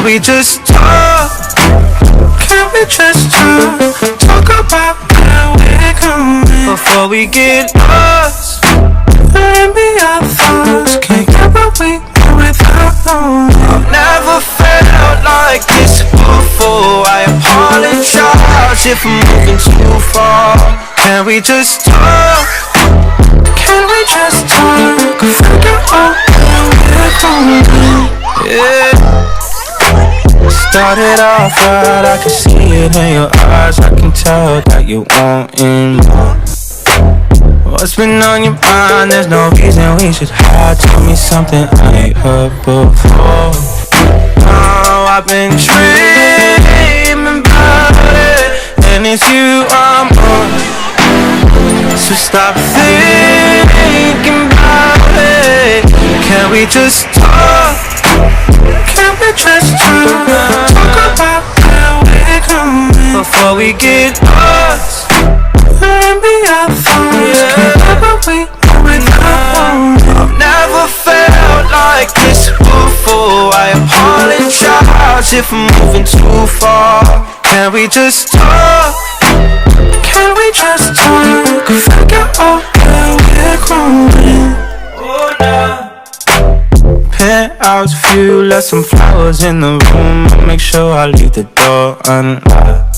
Can we just talk? Can we just talk about where we're going before we get lost? Let me our thoughts. Can't get what we want without knowing. I've never felt like this before. I apologize if I'm moving too far. Can we just talk? Can we just talk? Figure out where we're going. Yeah. Started off right, I can see it in your eyes. I can tell that you wanting more. What's been on your mind? There's no reason we should hide. Tell me something I ain't heard before. Oh, I've been dreaming about it, and it's you I'm on. So stop thinking about it. Can we just talk? Can we just talk about where we're going before we get lost? Let me our thoughts. Can't get what we want without knowing. I've never felt like this before. I apologize if I'm moving too far. Can we just talk? Can we just talk? Figure out where we're growing. Oh, nah. Penthouse view, left some flowers in the room. I'll make sure I leave the door unlocked.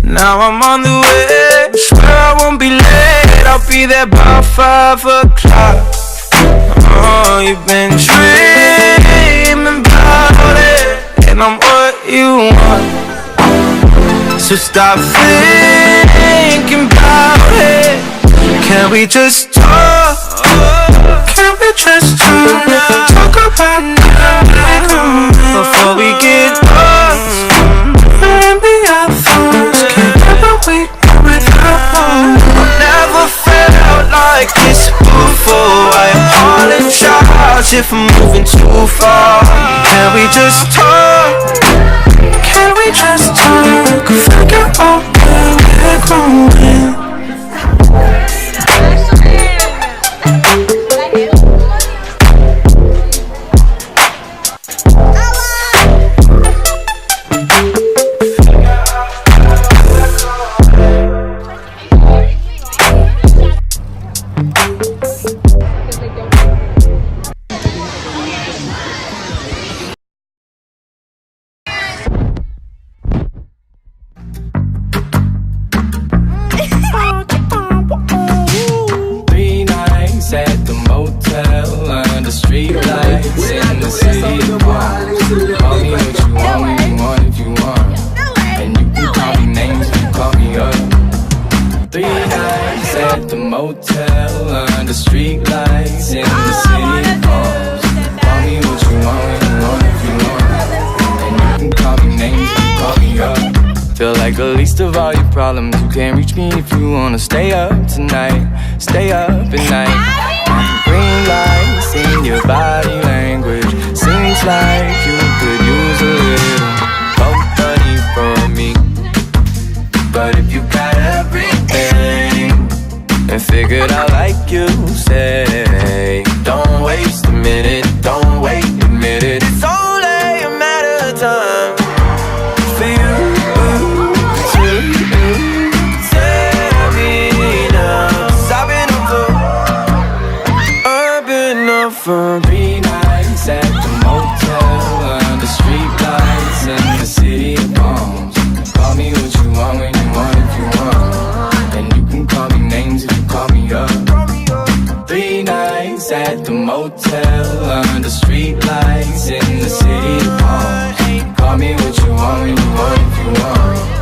Now I'm on the way, swear I won't be late. I'll be there by 5 o'clock. Oh, you've been dreaming about it, and I'm what you want. So stop thinking about it. Can we just talk? Can we just talk? Talk about now before we get lost. Let me our thoughts. Can't get what we want without knowing. I've never felt like this before. I apologize if I'm moving too far. Can we just talk? Can we just talk? Figure out where we're going. Problems, you can't reach me if you wanna stay up tonight. Stay up at night. Green lights in your body language. Seems like you could use a little company from me. But if you got everything and figured out like you say, don't waste a minute, don't wait a minute. It's only a matter of time for you. For 3 nights at the motel under street lights in the city of palms. Call me what you want when you want if you want, and you can call me names if you call me up. 3 nights at the motel under street lights in the city of palms. Call me what you want when you want if you want.